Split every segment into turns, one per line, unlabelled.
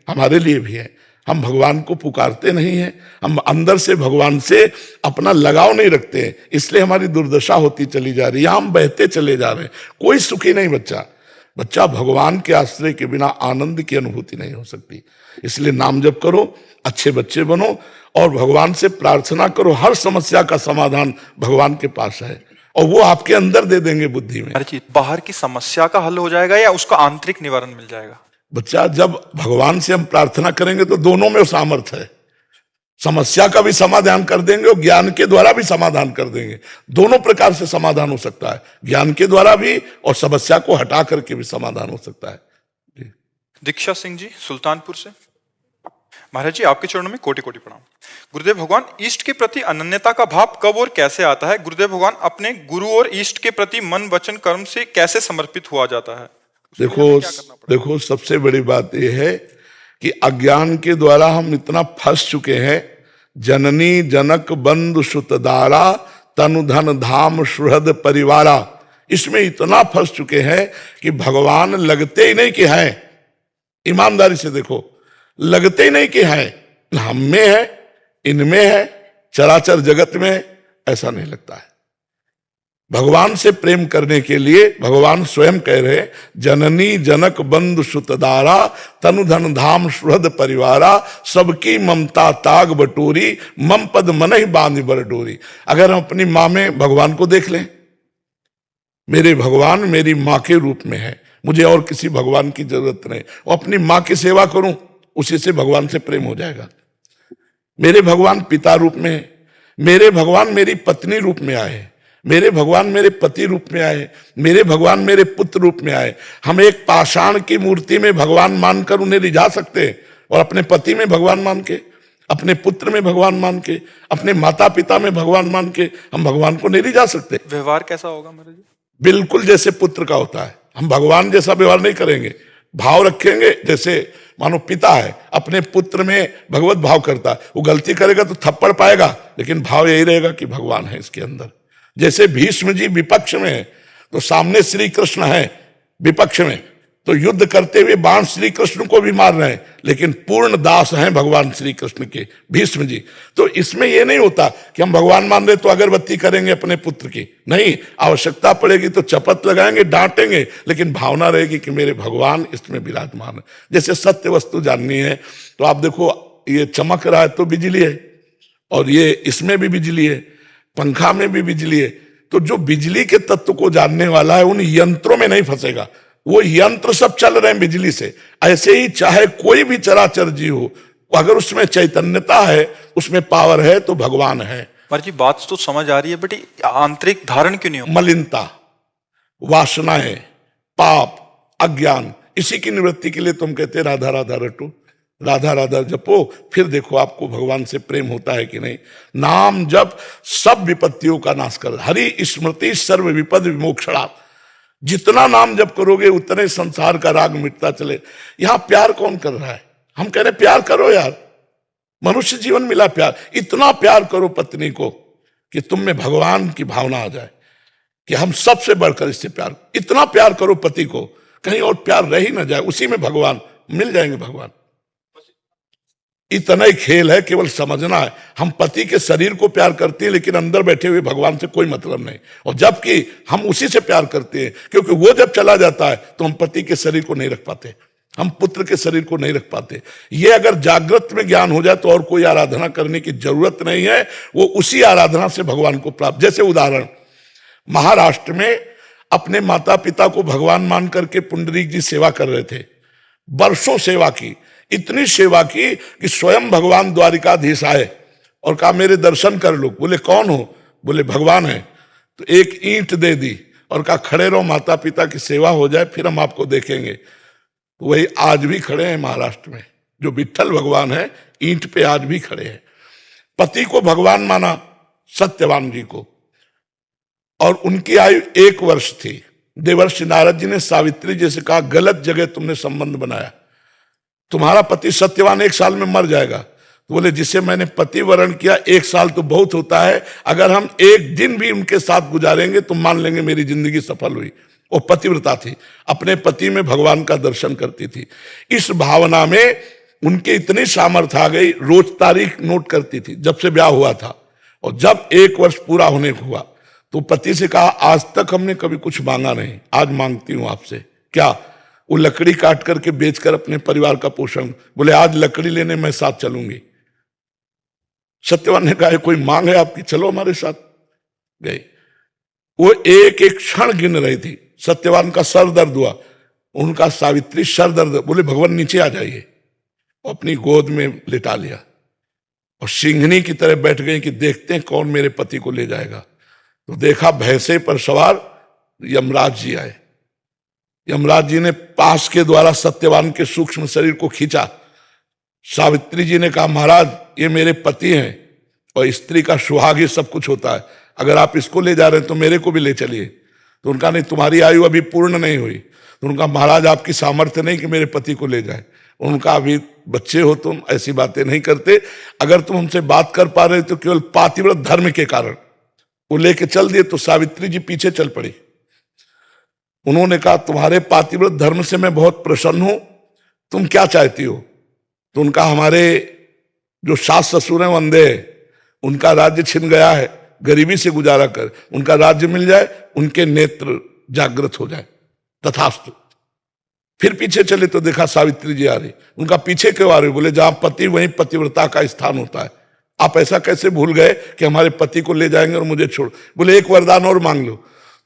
हमारे लिए भी है। हम भगवान को पुकारते नहीं हैं, हम अंदर से भगवान से अपना लगाव नहीं रखते हैं, इसलिए हमारी दुर्दशा होती चली जा रही है, हम बहते चले जा रहे हैं। कोई सुखी नहीं बच्चा भगवान के आश्रय के बिना आनंद की अनुभूति नहीं हो सकती। इसलिए नाम जप करो, अच्छे बच्चे बनो और भगवान से प्रार्थना करो। हर समस्या का समाधान भगवान के पास है और वो आपके अंदर दे देंगे बुद्धि में।
बाहर की समस्या का हल हो जाएगा या उसका आंतरिक निवारण मिल जाएगा?
बच्चा, जब भगवान से हम प्रार्थना करेंगे तो दोनों में सामर्थ्य है। समस्या का भी समाधान कर देंगे और ज्ञान के द्वारा भी समाधान कर देंगे। दोनों प्रकार से समाधान हो सकता है, ज्ञान के द्वारा भी और समस्या को हटा करके भी समाधान हो सकता है।
दीक्षा सिंह जी सुल्तानपुर से। महाराज जी, आपके चरणों में कोटि कोटि प्रणाम। गुरुदेव भगवान, इष्ट के प्रति अनन्यता का भाव कब और कैसे आता है? गुरुदेव भगवान, अपने गुरु और इष्ट के प्रति मन वचन कर्म से कैसे समर्पित हुआ जाता है?
देखो सबसे बड़ी बात यह है कि अज्ञान के द्वारा हम इतना फंस चुके हैं। जननी जनक बंधु सुतदारा तनु धन धाम सुहृद परिवारा, इसमें इतना फंस चुके हैं कि भगवान लगते ही नहीं कि हैं। ईमानदारी से देखो, लगते ही नहीं कि हैं। हम में है, इनमें है, चराचर जगत में है, ऐसा नहीं लगता है। भगवान से प्रेम करने के लिए भगवान स्वयं कह रहे, जननी जनक बंधु सुतदारा तनु धन धाम सुहृद परिवारा, सबकी ममता ताग बटोरी मम पद मन ही बांध बर डोरी। अगर हम अपनी माँ में भगवान को देख लें, मेरे भगवान मेरी माँ के रूप में है, मुझे और किसी भगवान की जरूरत नहीं, और अपनी माँ की सेवा करूं, उसी से भगवान से प्रेम हो जाएगा। मेरे भगवान पिता रूप में है, मेरे भगवान मेरी पत्नी रूप में आए, मेरे भगवान मेरे पति रूप में आए, मेरे भगवान मेरे पुत्र रूप में आए। हम एक पाषाण की मूर्ति में भगवान मानकर उन्हें रिझा सकते हैं और अपने पति में भगवान मान के, अपने पुत्र में भगवान मान के, अपने माता पिता में भगवान मान के हम भगवान को नहीं रिझा सकते।
व्यवहार कैसा होगा महाराज जी?
बिल्कुल जैसे पुत्र का होता है। हम भगवान जैसा व्यवहार नहीं करेंगे, भाव रखेंगे। जैसे मानो पिता है, अपने पुत्र में भगवत भाव करता है, वो गलती करेगा तो थप्पड़ पाएगा, लेकिन भाव यही रहेगा कि भगवान है इसके अंदर। जैसे भीष्म जी विपक्ष में है तो सामने श्री कृष्ण है, विपक्ष में तो युद्ध करते हुए बाण श्री कृष्ण को भी मार रहे हैं, लेकिन पूर्ण दास हैं भगवान श्री कृष्ण के भीष्म जी। तो इसमें यह नहीं होता कि हम भगवान मान रहे तो अगरबत्ती करेंगे अपने पुत्र की, नहीं, आवश्यकता पड़ेगी तो चपत लगाएंगे, डांटेंगे, लेकिन भावना रहेगी कि मेरे भगवान इसमें विराजमान है। जैसे सत्य वस्तु जाननी है तो आप देखो, ये चमक रहा है तो बिजली है, और ये इसमें भी बिजली है, पंखा में भी बिजली है। तो जो बिजली के तत्व को जानने वाला है उन यंत्रों में नहीं फंसेगा। वो यंत्र सब चल रहे हैं बिजली से। ऐसे ही चाहे कोई भी चराचर जीव हो, अगर उसमें चैतन्यता है, उसमें पावर है, तो भगवान है।
पर जी बात तो समझ आ रही है, बेटी आंतरिक धारण क्यों नहीं हो?
मलिनता, वासनाएं, पाप, अज्ञान, इसी की निवृत्ति के लिए तुम कहते राधा राधा रटो, राधा राधा जपो, फिर देखो आपको भगवान से प्रेम होता है कि नहीं। नाम जप सब विपत्तियों का नाश कर, हरि स्मृति सर्व विपद विमोक्षणा। जितना नाम जप करोगे उतने संसार का राग मिटता चले। यहां प्यार कौन कर रहा है? हम कह रहे प्यार करो यार, मनुष्य जीवन मिला प्यार। इतना प्यार करो पत्नी को कि तुम में भगवान की भावना आ जाए कि हम सबसे बढ़कर इससे प्यार। इतना प्यार करो पति को, कहीं और प्यार रह ही ना जाए, उसी में भगवान मिल जाएंगे। भगवान इतना ही खेल है, केवल समझना है। हम पति के शरीर को प्यार करते हैं, लेकिन अंदर बैठे हुए भगवान से कोई मतलब नहीं। और जबकि हम उसी से प्यार करते हैं, क्योंकि वो जब चला जाता है तो हम पति के शरीर को नहीं रख पाते, हम पुत्र के शरीर को नहीं रख पाते। ये अगर जागृत में ज्ञान हो जाए तो और कोई आराधना करने की जरूरत नहीं है, वो उसी आराधना से भगवान को प्राप्त। जैसे उदाहरण, महाराष्ट्र में अपने माता पिता को भगवान मान करके पुंडरीक जी सेवा कर रहे थे, वर्षों सेवा की, इतनी सेवा की कि स्वयं भगवान द्वारिकाधीश आए और कहा मेरे दर्शन कर लो। बोले कौन हो? बोले भगवान है। तो एक ईंट दे दी और कहा खड़े रहो, माता पिता की सेवा हो जाए, फिर हम आपको देखेंगे। तो वही आज भी खड़े हैं महाराष्ट्र में, जो विट्ठल भगवान है, ईंट पे आज भी खड़े हैं। पति को भगवान माना सत्यवान जी को, और उनकी आयु 1 वर्ष थी। देवर्षि नारद जी ने सावित्री जी से कहा गलत जगह तुमने संबंध बनाया, तुम्हारा पति सत्यवान 1 साल में मर जाएगा। तो बोले जिसे मैंने पति वरण किया 1 साल तो बहुत होता है, अगर हम 1 दिन भी उनके साथ गुजारेंगे तो मान लेंगे मेरी जिंदगी सफल हुई। वो पतिव्रता थी, अपने पति में भगवान का दर्शन करती थी। इस भावना में उनके इतनी सामर्थ्य आ गई, रोज तारीख नोट करती थी जब से ब्याह हुआ था, और जब 1 वर्ष पूरा होने को हुआ तो पति से कहा आज तक हमने कभी कुछ मांगा नहीं, आज मांगती हूं आपसे। क्या? वो लकड़ी काट करके बेचकर अपने परिवार का पोषण। बोले आज लकड़ी लेने मैं साथ चलूंगी। सत्यवान ने कहा कोई मांग है आपकी, चलो हमारे साथ। गए। वो एक एक क्षण गिन रही थी। सत्यवान का सर दर्द हुआ, उनका सावित्री सर दर्द, बोले भगवान नीचे आ जाइए, अपनी गोद में लिटा लिया और सिंहनी की तरह बैठ गए कि देखते हैं कौन मेरे पति को ले जाएगा। तो देखा भैंसे पर सवार यमराज जी आए। यमराज जी ने पास के द्वारा सत्यवान के सूक्ष्म शरीर को खींचा। सावित्री जी ने कहा महाराज ये मेरे पति हैं और स्त्री का सुहाग ही सब कुछ होता है, अगर आप इसको ले जा रहे हैं तो मेरे को भी ले चलिए। तो उनका नहीं, तुम्हारी आयु अभी पूर्ण नहीं हुई। तो उनका महाराज आपकी सामर्थ्य नहीं कि मेरे पति को ले जाए। उनका अभी बच्चे हो तुम, ऐसी बातें नहीं करते, अगर तुम हमसे बात कर पा रहे तो केवल पातिव्रत धर्म के कारण। वो लेके चल दिए तो सावित्री जी पीछे चल पड़ी। उन्होंने कहा तुम्हारे पातिव्रत धर्म से मैं बहुत प्रसन्न हूं, तुम क्या चाहती हो? तो उनका हमारे जो सास ससुर हैं वंदे, उनका राज्य छिन गया है, गरीबी से गुजारा कर उनका राज्य मिल जाए, उनके नेत्र जागृत हो जाए, तथास्तु। फिर पीछे चले तो देखा सावित्री जी आ रही। उनका पीछे क्यों आ रही? बोले जहां पति वहीं पतिव्रता का स्थान होता है। आप ऐसा कैसे भूल गए कि हमारे पति को ले जाएंगे और मुझे छोड़? बोले एक वरदान और मांग लो।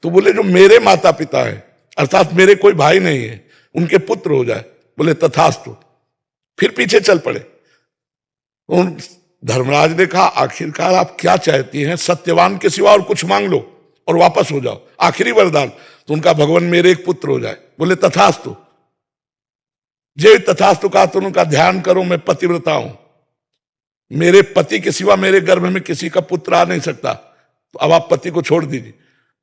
तो बोले जो मेरे माता पिता है, अर्थात मेरे कोई भाई नहीं है, उनके पुत्र हो जाए। बोले तथास्तु। फिर पीछे चल पड़े। उन धर्मराज ने कहा आखिरकार आप क्या चाहती हैं? सत्यवान के सिवा और कुछ मांग लो और वापस हो जाओ, आखिरी वरदान। तो उनका भगवान मेरे एक पुत्र हो जाए। बोले तथास्तु। जे तथास्तु कहा तो उनका ध्यान करो मैं पतिव्रता हूं, मेरे पति के सिवा मेरे गर्भ में किसी का पुत्र आ नहीं सकता, तो अब आप पति को छोड़ दीजिए।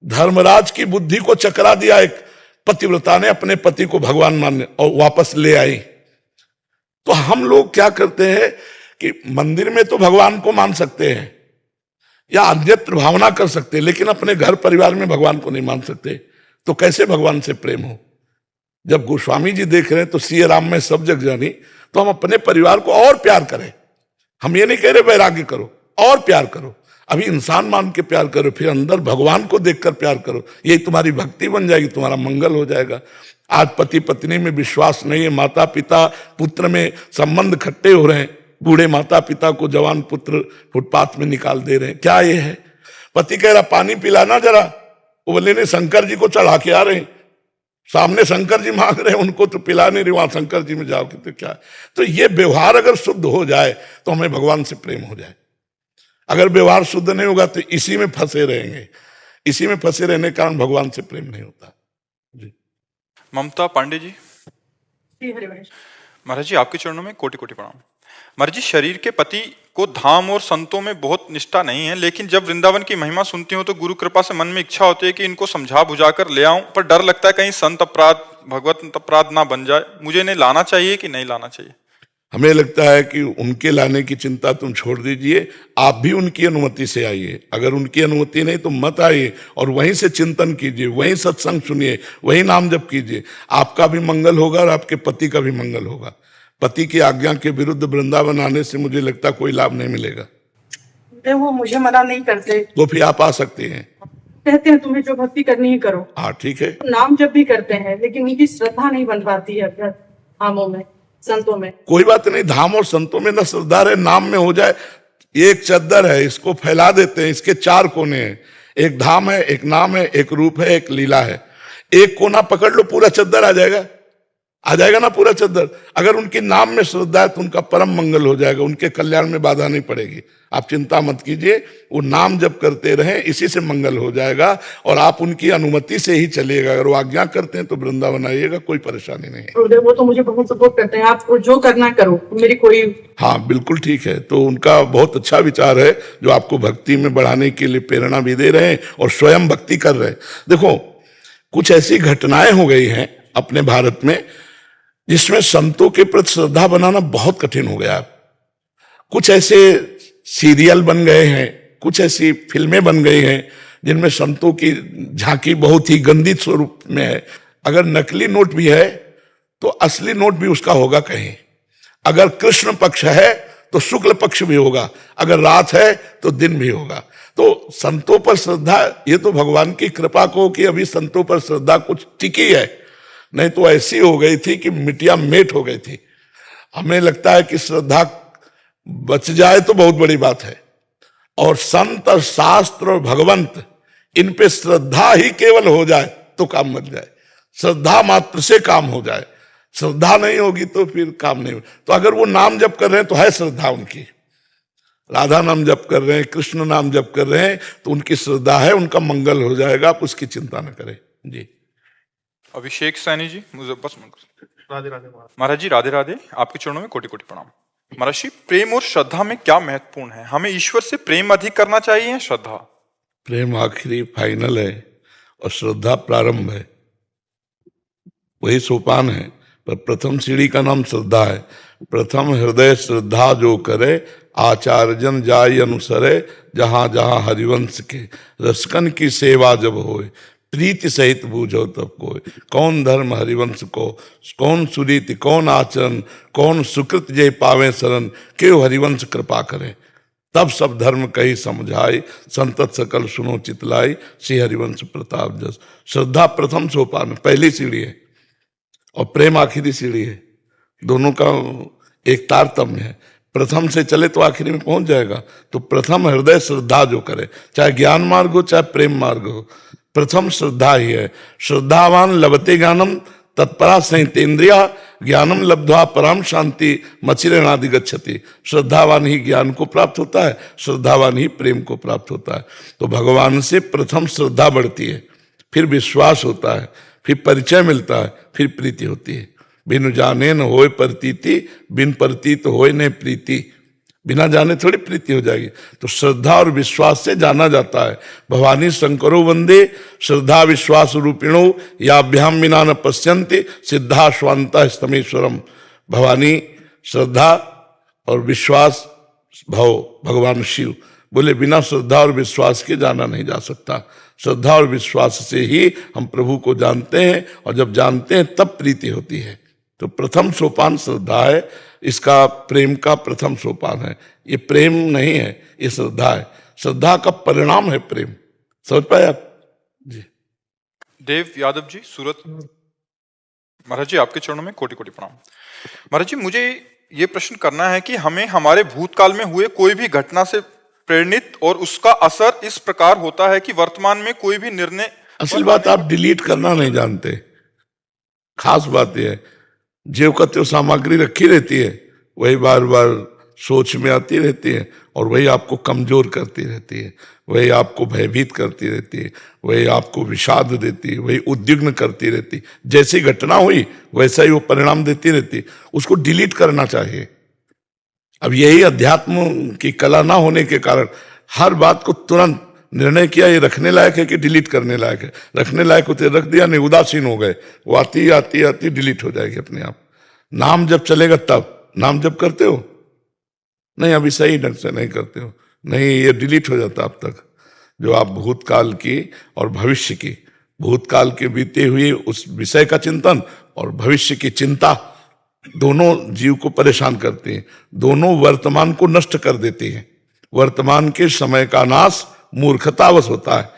धर्मराज की बुद्धि को चकरा दिया एक पतिव्रता ने, अपने पति को भगवान मानने, और वापस ले आई। तो हम लोग क्या करते हैं कि मंदिर में तो भगवान को मान सकते हैं या अन्यत्र भावना कर सकते हैं, लेकिन अपने घर परिवार में भगवान को नहीं मान सकते। तो कैसे भगवान से प्रेम हो? जब गोस्वामी जी देख रहे हैं तो सिय राम में सब जग जानी, तो हम अपने परिवार को और प्यार करें। हम ये नहीं कह रहे वैराग्य करो, और प्यार करो। अभी इंसान मान के प्यार करो, फिर अंदर भगवान को देखकर प्यार करो। यही तुम्हारी भक्ति बन जाएगी, तुम्हारा मंगल हो जाएगा। आज पति पत्नी में विश्वास नहीं है, माता पिता पुत्र में संबंध खट्टे हो रहे हैं, बूढ़े माता पिता को जवान पुत्र फुटपाथ में निकाल दे रहे हैं। क्या ये है? पति कह रहा पानी पिलाना जरा, वो बोले नहीं शंकर जी को चढ़ा के आ रहे हैं, सामने शंकर जी मांग रहे हैं, उनको तो पिला नहीं रहे, वहां शंकर जी में जाओ कि तो क्या। तो ये व्यवहार अगर शुद्ध हो जाए तो हमें भगवान से प्रेम हो जाए। अगर व्यवहार शुद्ध नहीं होगा तो इसी में फंसे रहेंगे, इसी में फंसे रहने के कारण भगवान से प्रेम नहीं होता। जी
ममता पांडे जी। महाराज जी आपके चरणों में कोटि कोटि प्रणाम। महाराज जी शरीर के पति को धाम और संतों में बहुत निष्ठा नहीं है, लेकिन जब वृंदावन की महिमा सुनती हूँ तो गुरु कृपा से मन में इच्छा होती है कि इनको समझा बुझाकर ले आऊं, पर डर लगता है कहीं संत अपराध भगवत अपराध ना बन जाए। मुझे इन्हें लाना चाहिए कि नहीं लाना चाहिए?
हमें लगता है कि उनके लाने की चिंता तुम छोड़ दीजिए, आप भी उनकी अनुमति से आइए। अगर उनकी अनुमति नहीं तो मत आइए, और वहीं से चिंतन कीजिए, वहीं सत्संग सुनिए, वहीं नाम जप कीजिए। आपका भी मंगल होगा और आपके पति का भी मंगल होगा। पति की आज्ञा के विरुद्ध वृंदावन आने से मुझे लगता कोई लाभ नहीं मिलेगा।
वो मुझे मना नहीं करते,
तो फिर आप आ सकते हैं।
कहते हैं तुम्हें जो भक्ति करनी ही करो।
हाँ ठीक है।
नाम जब भी करते हैं, लेकिन उनकी श्रद्धा नहीं बन पाती है धामों में संतों में।
कोई बात नहीं, धाम और संतों में न श्रद्धा है, नाम में हो जाए। एक चद्दर है, इसको फैला देते हैं, इसके 4 कोने हैं। एक धाम है, एक नाम है, एक रूप है, एक लीला है। एक कोना पकड़ लो, पूरा चद्दर आ जाएगा, आ जाएगा ना पूरा चद्दर। अगर उनके नाम में श्रद्धा है तो उनका परम मंगल हो जाएगा, उनके कल्याण में बाधा नहीं पड़ेगी। आप चिंता मत कीजिए, वो नाम जप करते रहें, इसी से मंगल हो जाएगा। और आप उनकी अनुमति से ही चलिएगा। अगर वो आज्ञा करते हैं तो वृंदावन आइएगा, कोई परेशानी नहीं है।
वो तो मुझे बहुत सपोर्ट करते हैं, आप जो करना करो, मेरी कोई।
हाँ बिल्कुल ठीक है। तो उनका बहुत अच्छा विचार है, जो आपको भक्ति में बढ़ाने के लिए प्रेरणा भी दे रहे हैं और स्वयं भक्ति कर रहे हैं। देखो कुछ ऐसी घटनाएं हो गई हैं अपने भारत में जिसमें संतों के प्रति श्रद्धा बनाना बहुत कठिन हो गया। कुछ ऐसे सीरियल बन गए हैं, कुछ ऐसी फिल्में बन गई हैं जिनमें संतों की झांकी बहुत ही गंदी स्वरूप में है। अगर नकली नोट भी है तो असली नोट भी उसका होगा कहीं। अगर कृष्ण पक्ष है तो शुक्ल पक्ष भी होगा, अगर रात है तो दिन भी होगा। तो संतों पर श्रद्धा, ये तो भगवान की कृपा को कि अभी संतों पर श्रद्धा कुछ टिकी है, नहीं तो ऐसी हो गई थी कि मिटिया मेट हो गई थी। हमें लगता है कि श्रद्धा बच जाए तो बहुत बड़ी बात है, और संत और शास्त्र और भगवंत इन पे श्रद्धा ही केवल हो जाए तो काम बन जाए, श्रद्धा मात्र से काम हो जाए। श्रद्धा नहीं होगी तो फिर काम नहीं हो। तो अगर वो नाम जप कर रहे हैं तो है श्रद्धा उनकी, राधा नाम जप कर रहे हैं, कृष्ण नाम जप कर रहे हैं, तो उनकी श्रद्धा है, उनका मंगल हो जाएगा, आप उसकी चिंता न करें जी।
अभिषेक सैनी जी, मुझे बस
राधे राधे
महाराज जी, राधे राधे, आपके चरणों में कोटि कोटि प्रणाम। महाराज जी, प्रेम और श्रद्धा में क्या महत्वपूर्ण है? हमें ईश्वर से प्रेम अधिक करना चाहिए या श्रद्धा?
प्रेम आखिरी फाइनल है और श्रद्धा प्रारंभ है, वही सोपान है, पर प्रथम सीढ़ी का नाम श्रद्धा है। प्रथम हृदय श्रद्धा जो करे, आचार्यजन जाय अनुसरे, जहां जहां हरिवंश के रसकन की सेवा जब होए, प्रीति सहित बूझो तब कोई। कौन धर्म हरिवंश को, कौन सुरीति, कौन आचरण, कौन सुकृत जय पावे शरण, क्यों हरिवंश कृपा करे, तब सब धर्म कही समझाई, संतत सकल सुनो चितलाई, श्री हरिवंश प्रताप जस। श्रद्धा प्रथम सोपान, पहली सीढ़ी है, और प्रेम आखिरी सीढ़ी है। दोनों का एक तारतम्य है, प्रथम से चले तो आखिरी में पहुंच जाएगा। तो प्रथम हृदय श्रद्धा जो करे, चाहे ज्ञान मार्ग हो चाहे प्रेम मार्ग हो, प्रथम श्रद्धा ही है। श्रद्धावान लभते ज्ञानम तत्परा संहितेन्द्रिया, ज्ञानम लब्ध्वा परम शांति मचिरेणादि गच्छति। श्रद्धावान ही ज्ञान को प्राप्त होता है, श्रद्धावान ही प्रेम को प्राप्त होता है। तो भगवान से प्रथम श्रद्धा बढ़ती है, फिर विश्वास होता है, फिर परिचय मिलता है, फिर प्रीति होती है। बिनु जाने न होए प्रतीति, बिन प्रतीत होए न प्रीति। बिना जाने थोड़ी प्रीति हो जाएगी। तो श्रद्धा और विश्वास से जाना जाता है। भवानी शंकरो वंदे श्रद्धा विश्वास रूपिणो, याभ्याम बिना न पश्यन्ति सिद्धा स्वांता स्तमेश्वरम। भवानी श्रद्धा और विश्वास भव भगवान शिव बोले, बिना श्रद्धा और विश्वास के जाना नहीं जा सकता। श्रद्धा और विश्वास से ही हम प्रभु को जानते हैं, और जब जानते हैं तब प्रीति होती है। तो प्रथम सोपान श्रद्धा है, इसका प्रेम का प्रथम सोपान है। ये प्रेम नहीं है, ये श्रद्धा है। श्रद्धा का परिणाम है प्रेम। समझ पाए आप जी?
देव यादव जी, सूरत। महाराज जी, आपके चरणों में कोटि कोटि प्रणाम। महाराज जी, मुझे ये प्रश्न करना है कि हमें हमारे भूतकाल में हुए कोई भी घटना से प्रेरित और उसका असर इस प्रकार होता है कि वर्तमान में कोई भी निर्णय।
असल बात आप डिलीट करना नहीं जानते, खास बात यह है। जो का त्यो सामग्री रखी रहती है, वही बार बार सोच में आती रहती है, और वही आपको कमजोर करती रहती है, वही आपको भयभीत करती रहती है, वही आपको विषाद देती है, वही उद्विग्न करती रहती है। जैसी घटना हुई वैसा ही वो परिणाम देती रहती है। उसको डिलीट करना चाहिए। अब यही अध्यात्म की कला ना होने के कारण हर बात को तुरंत निर्णय किया, ये रखने लायक है कि डिलीट करने लायक है। रखने लायक होते रख दिया, नहीं उदासीन हो गए, वो आती आती आती डिलीट हो जाएगी अपने आप। नाम जब चलेगा तब। नाम जब करते हो नहीं, अभी सही ढंग से नहीं करते हो, नहीं, ये डिलीट हो जाता अब तक। जो आप भूतकाल की और भविष्य की, भूतकाल के बीते हुए उस विषय का चिंतन और भविष्य की चिंता, दोनों जीव को परेशान करती हैं, दोनों वर्तमान को नष्ट कर देती हैं। वर्तमान के समय का नाश मूर्खतावश होता है।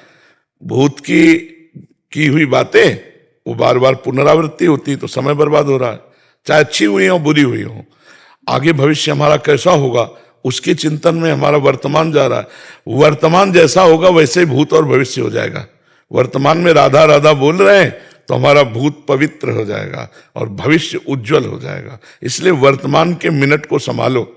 भूत की हुई बातें वो बार बार पुनरावृत्ति होती है, तो समय बर्बाद हो रहा है, चाहे अच्छी हुई हो बुरी हुई हो। आगे भविष्य हमारा कैसा होगा उसके चिंतन में हमारा वर्तमान जा रहा है। वर्तमान जैसा होगा वैसे ही भूत और भविष्य हो जाएगा। वर्तमान में राधा राधा बोल रहे हैं तो हमारा भूत पवित्र हो जाएगा और भविष्य उज्जवल हो जाएगा। इसलिए वर्तमान के मिनट को संभालो,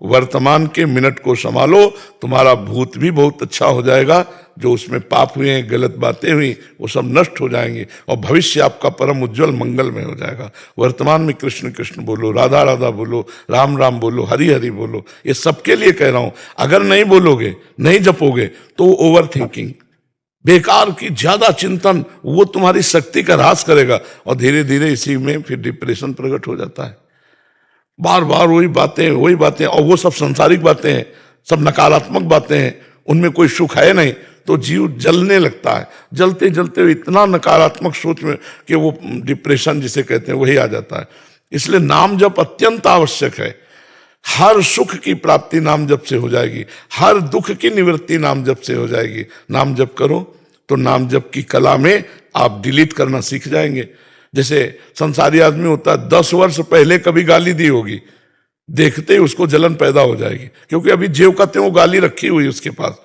वर्तमान के मिनट को संभालो, तुम्हारा भूत भी बहुत अच्छा हो जाएगा। जो उसमें पाप हुए हैं, गलत बातें हुई, वो सब नष्ट हो जाएंगे और भविष्य आपका परम उज्जवल मंगल में हो जाएगा। वर्तमान में कृष्ण कृष्ण बोलो, राधा राधा बोलो, राम राम बोलो, हरि हरि बोलो। ये सबके लिए कह रहा हूं। अगर नहीं बोलोगे, नहीं जपोगे, तो ओवर थिंकिंग, बेकार की ज्यादा चिंतन, वो तुम्हारी शक्ति का ह्रास करेगा और धीरे धीरे इसी में फिर डिप्रेशन प्रकट हो जाता है। बार बार वही बातें, और वो सब सांसारिक बातें हैं, सब नकारात्मक बातें हैं, उनमें कोई सुख है नहीं, तो जीव जलने लगता है। जलते जलते इतना नकारात्मक सोच में कि वो डिप्रेशन जिसे कहते हैं वही आ जाता है। इसलिए नाम जप अत्यंत आवश्यक है। हर सुख की प्राप्ति नाम जप से हो जाएगी, हर दुख की निवृत्ति नाम जप से हो जाएगी। नाम जप करो तो नाम जप की कला में आप डिलीट करना सीख जाएंगे। जैसे संसारी आदमी होता है, 10 वर्ष पहले कभी गाली दी होगी, देखते ही उसको जलन पैदा हो जाएगी, क्योंकि अभी जेव का त्यों गाली रखी हुई उसके पास,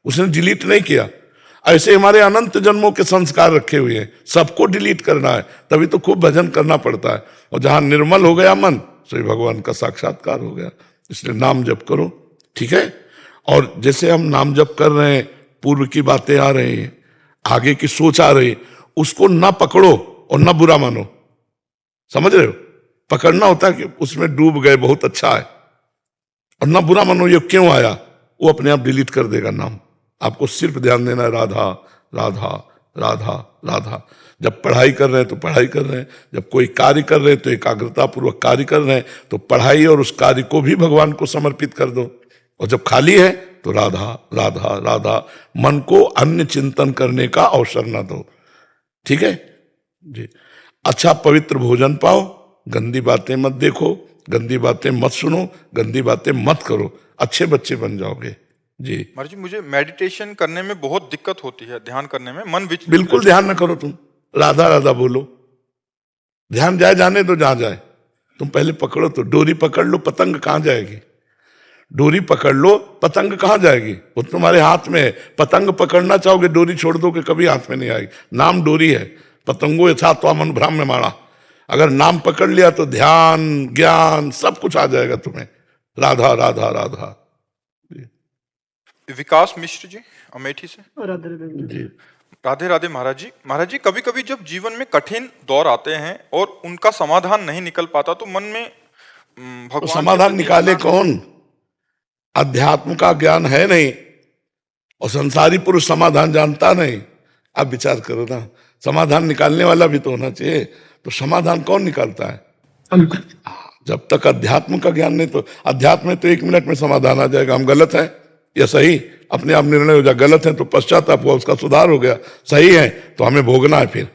उसने डिलीट नहीं किया। ऐसे हमारे अनंत जन्मों के संस्कार रखे हुए हैं, सबको डिलीट करना है, तभी तो खूब भजन करना पड़ता है। और जहां निर्मल हो गया मन, सही भगवान का साक्षात्कार हो गया। इसलिए नाम जप करो, ठीक है। और जैसे हम नाम जप कर रहे हैं, पूर्व की बातें आ रही हैं, आगे की सोच आ रही, उसको ना पकड़ो और ना बुरा मानो, समझ रहे हो। पकड़ना होता है कि उसमें डूब गए, बहुत अच्छा है, और ना बुरा मानो ये क्यों आया, वो अपने आप डिलीट कर देगा नाम। आपको सिर्फ ध्यान देना है राधा राधा राधा राधा। जब पढ़ाई कर रहे हैं तो पढ़ाई कर रहे हैं, जब कोई कार्य कर रहे हैं तो एकाग्रता पूर्वक कार्य कर रहे हैं, तो पढ़ाई और उस कार्य को भी भगवान को समर्पित कर दो। और जब खाली है तो राधा राधा राधा, मन को अन्य चिंतन करने का अवसर ना दो, ठीक है जी। अच्छा पवित्र भोजन पाओ, गंदी बातें मत देखो, गंदी बातें मत सुनो, गंदी बातें मत करो, अच्छे बच्चे बन जाओगे जी।
महाराज जी, मुझे मेडिटेशन करने में बहुत दिक्कत होती है, ध्यान करने में मन विचलित।
बिल्कुल ध्यान ना करो, तुम राधा राधा बोलो, ध्यान जाए जाने दो जहां जाए। तुम पहले पकड़ो तो, डोरी पकड़ लो, पतंग कहां जाएगी। डोरी पकड़ लो, पतंग कहां जाएगी, वो तुम्हारे हाथ में है। पतंग पकड़ना चाहोगे, डोरी छोड़ दो कि कभी हाथ में नहीं आएगी। नाम डोरी है, पतंगो यथा त्वाम भ्राम्य माणा। अगर नाम पकड़ लिया तो ध्यान ज्ञान सब कुछ आ जाएगा तुम्हें। राधा राधा राधा।
विकास मिश्र जी अमेठी से।
जी
राधे राधे महाराज जी। महाराज जी, कभी कभी जब जीवन में कठिन दौर आते हैं और उनका समाधान नहीं निकल पाता, तो मन में भगवान
तो समाधान निकाले कौन। अध्यात्म का ज्ञान है नहीं और संसारी पुरुष समाधान जानता नहीं। आप विचार करो ना, समाधान निकालने वाला भी तो होना चाहिए। तो समाधान कौन निकालता है। जब तक अध्यात्म का ज्ञान नहीं, तो अध्यात्म में तो 1 मिनट में समाधान आ जाएगा। हम गलत है या सही, अपने आप निर्णय हो जाए। गलत है तो पश्चाताप हुआ, उसका सुधार हो गया। सही है तो हमें भोगना है। फिर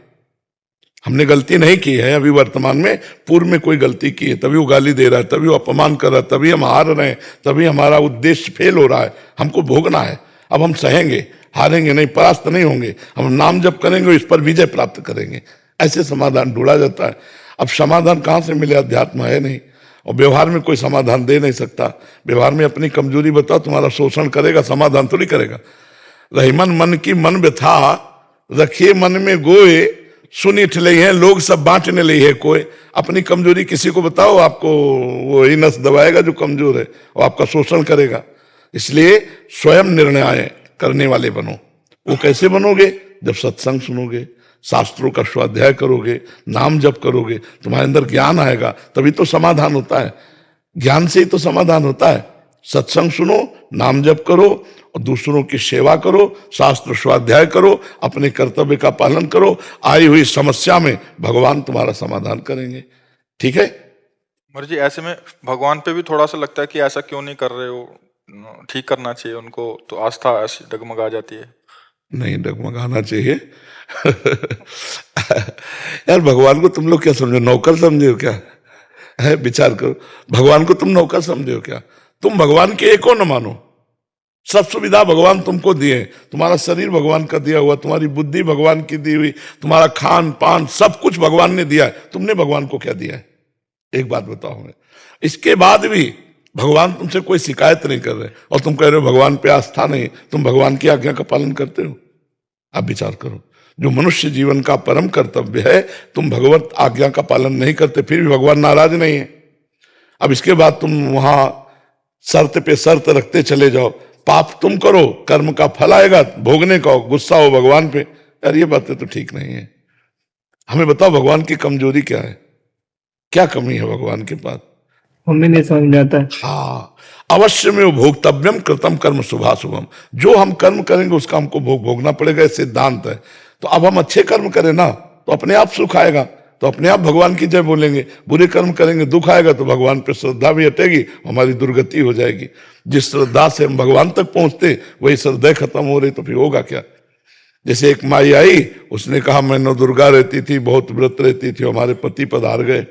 हमने गलती नहीं की है अभी वर्तमान में, पूर्व में कोई गलती की है, तभी वो गाली दे रहा है, तभी वो अपमान कर रहा है, तभी हम हार रहे हैं, तभी हमारा उद्देश्य फेल हो रहा है। हमको भोगना है। अब हम सहेंगे, हारेंगे नहीं, परास्त नहीं होंगे। हम नाम जप करेंगे, इस पर विजय प्राप्त करेंगे। ऐसे समाधान ढूंढा जाता है। अब समाधान कहां से मिले, अध्यात्म है नहीं, और व्यवहार में कोई समाधान दे नहीं सकता। व्यवहार में अपनी कमजोरी बताओ, तुम्हारा शोषण करेगा, समाधान थोड़ी करेगा। रहीमन मन की मन व्यथा, रखिए मन में गोए, सुनी ठले हैं लोग सब बांटने ले है कोई। अपनी कमजोरी किसी को बताओ, आपको वो ही नस दबाएगा जो कमजोर है, और आपका शोषण करेगा। इसलिए स्वयं निर्णय करने वाले बनो। वो कैसे बनोगे, जब सत्संग सुनोगे, शास्त्रों का स्वाध्याय करोगे, नाम जप करोगे, तुम्हारे अंदर ज्ञान आएगा, तभी तो समाधान होता है। ज्ञान से ही तो समाधान होता है। सत्संग सुनो, नाम जप करो, और दूसरों की सेवा करो, शास्त्र स्वाध्याय करो, अपने कर्तव्य का पालन करो। आई हुई समस्या में भगवान तुम्हारा समाधान करेंगे, ठीक है।
महाराज जी, ऐसे में भगवान पे भी थोड़ा सा लगता है कि ऐसा क्यों नहीं कर रहे हो, ठीक करना चाहिए उनको, तो आस्था ऐसी डगमगा जाती है।
नहीं डगमगाना चाहिए। यार भगवान को तुम लोग क्या समझो, नौकर समझे हो क्या है। विचार करो, भगवान को तुम नौकर समझे हो क्या। तुम भगवान के एक हो न मानो। सब सुविधा भगवान तुमको दिए, तुम्हारा शरीर भगवान का दिया हुआ, तुम्हारी बुद्धि भगवान की दी हुई, तुम्हारा खान पान सब कुछ भगवान ने दिया है। तुमने भगवान को क्या दिया है, एक बात बताओ हमें। इसके बाद भी भगवान तुमसे कोई शिकायत नहीं कर रहे, और तुम कह रहे हो भगवान पे आस्था नहीं। तुम भगवान की आज्ञा का पालन करते हो। आप विचार करो, जो मनुष्य जीवन का परम कर्तव्य है, तुम भगवत आज्ञा का पालन नहीं करते, फिर भी भगवान नाराज नहीं है। अब इसके बाद तुम वहां शर्त पे शर्त रखते चले जाओ, पाप तुम करो, कर्म का फल आएगा भोगने का, गुस्सा हो भगवान पे। यार ये बातें तो ठीक नहीं है। हमें बताओ भगवान की कमजोरी क्या है, क्या कमी है भगवान के पास,
हमें नहीं समझ में आता है।
हाँ, अवश्य में भोक्तव्यम कृतम कर्म शुभाशुभम। जो हम कर्म करेंगे उसका हमको भोगना पड़ेगा, सिद्धांत है। तो अब हम अच्छे कर्म करें ना, तो अपने आप सुख आएगा, तो अपने आप भगवान की जय बोलेंगे। बुरे कर्म करेंगे, दुख आएगा, तो भगवान पे श्रद्धा भी हटेगी, हमारी दुर्गति हो जाएगी। जिस श्रद्धा से हम भगवान तक पहुंचते, वही श्रद्धा खत्म हो रही, तो फिर होगा क्या। जैसे एक माई आई, उसने कहा मैं नौ दुर्गा रहती थी, बहुत व्रत रहती थी, हमारे पति पधार गए,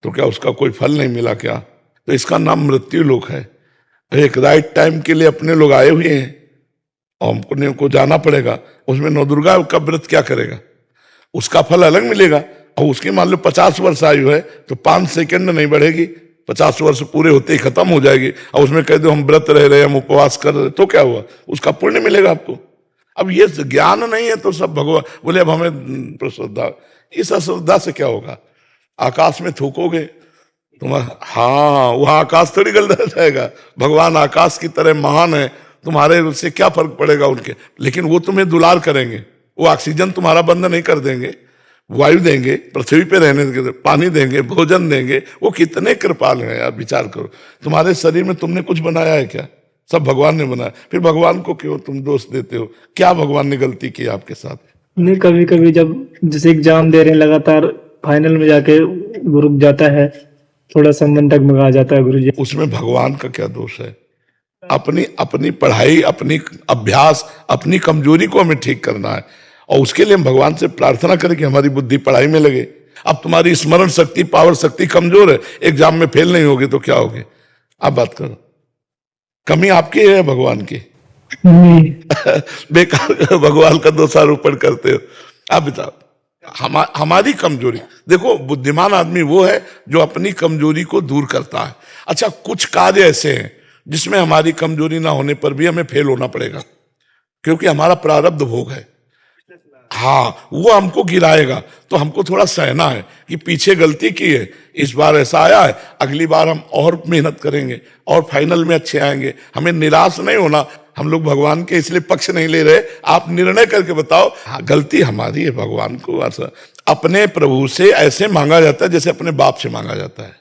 तो क्या उसका कोई फल नहीं मिला क्या? तो इसका नाम मृत्यु लोक है। एक राइट टाइम के लिए अपने लोग आए हुए हैं और हमको जाना पड़ेगा। उसमें नवदुर्गा का व्रत क्या करेगा? उसका फल अलग मिलेगा। और उसकी मान लो 50 वर्ष आयु है तो 5 सेकंड नहीं बढ़ेगी, 50 वर्ष पूरे होते ही खत्म हो जाएगी। और उसमें कह दो हम व्रत रह रहे हैं, हम उपवास कर रहे, तो क्या हुआ? उसका पुण्य मिलेगा आपको। अब ये ज्ञान नहीं है तो सब भगवान बोले अब हमें श्रद्धा। इस अश्रद्धा से क्या होगा? आकाश में थूकोगे तुम्हारा, हाँ वहां आकाश थोड़ी गल रह जाएगा। भगवान आकाश की तरह महान है, तुम्हारे उससे क्या फर्क पड़ेगा उनके? लेकिन वो तुम्हें दुलार करेंगे, वो ऑक्सीजन तुम्हारा बंद नहीं कर देंगे, वायु देंगे, पृथ्वी पे रहने देंगे, पानी देंगे, भोजन देंगे। वो कितने कृपाल हैं यार, विचार करो। तुम्हारे शरीर में तुमने कुछ बनाया है क्या? सब भगवान ने बनाया। फिर भगवान को क्यों तुम दोष देते हो? क्या भगवान ने गलती की आपके साथ?
नहीं, कभी कभी जब जैसे एग्जाम दे रहे हैं लगातार, फाइनल में जाके वो रुक जाता है, थोड़ा संबंध डगमगा जाता है गुरुजी।
उसमें भगवान का क्या दोष है? अपनी अपनी पढ़ाई, अपनी अभ्यास, अपनी कमजोरी को हमें ठीक करना है और उसके लिए हम भगवान से प्रार्थना करें कि हमारी बुद्धि पढ़ाई में लगे। अब तुम्हारी स्मरण शक्ति, पावर शक्ति कमजोर है, एग्जाम में फेल नहीं होगे तो क्या होगे? आप बात करो। कमी आपकी है भगवान की? बेकार भगवान का दोषारोपण करते हो। आप बताओ, हमारी कमजोरी देखो। बुद्धिमान आदमी वो है जो अपनी कमजोरी को दूर करता है। अच्छा, कुछ कार्य ऐसे हैं जिसमें हमारी कमजोरी ना होने पर भी हमें फेल होना पड़ेगा, क्योंकि हमारा प्रारब्ध भोग है। हाँ, वो हमको गिराएगा तो हमको थोड़ा सहना है कि पीछे गलती की है, इस बार ऐसा आया है, अगली बार हम और मेहनत करेंगे और फाइनल में अच्छे आएंगे। हमें निराश नहीं होना। हम लोग भगवान के इसलिए पक्ष नहीं ले रहे। आप निर्णय करके बताओ। हाँ, गलती हमारी है। भगवान को अपने प्रभु से ऐसे मांगा जाता है जैसे अपने बाप से मांगा जाता है।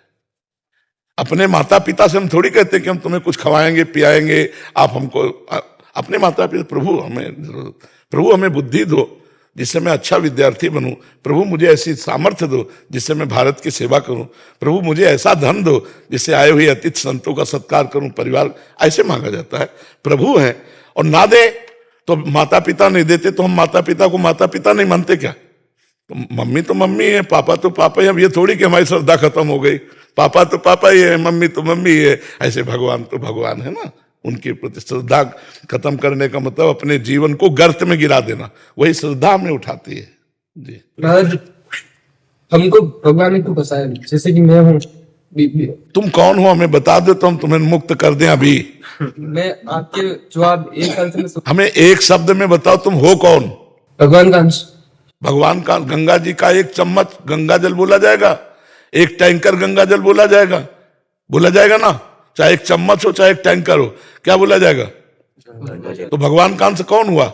अपने माता पिता से हम थोड़ी कहते कि हम तुम्हें कुछ खवाएंगे पियाएंगे, आप हमको। अपने माता पिता, प्रभु हमें बुद्धि दो जिससे मैं अच्छा विद्यार्थी बनूं। प्रभु मुझे ऐसी सामर्थ्य दो जिससे मैं भारत की सेवा करूं। प्रभु मुझे ऐसा धन दो जिससे आए हुए अतिथि संतों का सत्कार करूं, परिवार। ऐसे मांगा जाता है। प्रभु है और ना दे तो माता पिता नहीं देते तो हम माता पिता को माता पिता नहीं मानते क्या? तो मम्मी है, पापा तो पापा ही। अब ये थोड़ी कि हमारी श्रद्धा खत्म हो गई, पापा तो पापा ही है, मम्मी तो मम्मी ही है। ऐसे भगवान तो भगवान है ना। उनके प्रति श्रद्धा खत्म करने का मतलब अपने जीवन को गर्त में गिरा देना, वही श्रद्धा हमें उठाती है जी।
महाराज, हमको भगवान ने क्यों फंसाया? जैसे कि मैं हूँ,
तुम कौन हो हमें बता दो तो हम तुम्हें मुक्त कर दें अभी।
मैं आपके जवाब एक साल से
हमें एक शब्द में बताओ, तुम हो कौन?
भगवान का अंश।
भगवान का। गंगा जी का एक चम्मच गंगा जल बोला जाएगा, एक टैंकर गंगा जल बोला जाएगा ना। चाहे एक चम्मच हो चाहे एक टैंकर हो, क्या बोला जाएगा? तो भगवान का अंश कौन हुआ?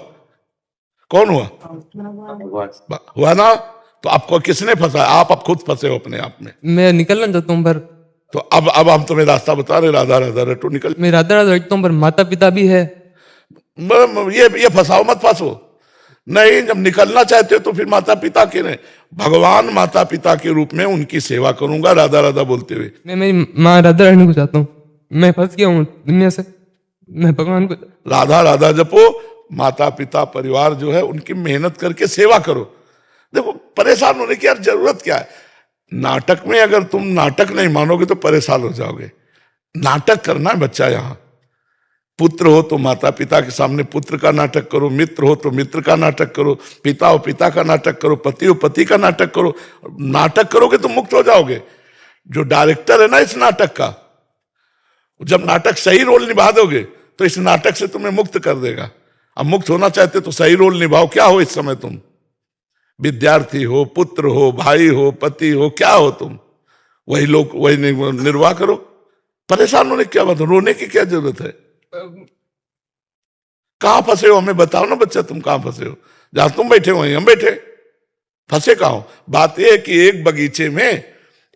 हुआ ना। तो आपको किसने फंसा? आप अब खुद फंसे हो अपने आप में।
मैं निकलना चाहता हूँ पर।
तो अब हम तुम्हें रास्ता बता रहे, राधा राधा रटो, निकल।
मैं राधा राधा रटता हूँ पर माता पिता भी है।
ये फंसाओ मत, फंसो नहीं। जब निकलना चाहते हो तो फिर माता पिता के नहीं, भगवान माता पिता के रूप में उनकी सेवा करूंगा राधा राधा बोलते हुए।
मैं मेरी माँ राधा रहने को चाहता हूँ। मैं फंस गया हूँ दुनिया से। मैं भगवान को
राधा राधा जपो, माता पिता परिवार जो है उनकी मेहनत करके सेवा करो। देखो, परेशान होने की यार जरूरत क्या है? नाटक में अगर तुम नाटक नहीं मानोगे तो परेशान हो जाओगे। नाटक करना है बच्चा। यहाँ पुत्र हो तो माता पिता के सामने पुत्र का नाटक करो, मित्र हो तो मित्र का नाटक करो, पिता हो पिता का नाटक करो, पति हो पति का नाटक करो। नाटक करोगे तो मुक्त हो जाओगे। जो डायरेक्टर है ना इस नाटक का, जब नाटक सही रोल निभा दोगे तो इस नाटक से तुम्हें मुक्त कर देगा। अब मुक्त होना चाहते तो सही रोल निभाओ। क्या हो इस समय तुम? विद्यार्थी हो, पुत्र हो, भाई हो, पति हो, क्या हो तुम? वही लोग वही निर्वाह करो। परेशान होने की क्या बात है? रोने की क्या जरूरत है? कहां फंसे हो हमें बताओ ना बच्चा, तुम कहां फंसे हो? जहां तुम बैठे हो वहीं हम बैठे। फंसे कहां हो? बात यह है कि एक बगीचे में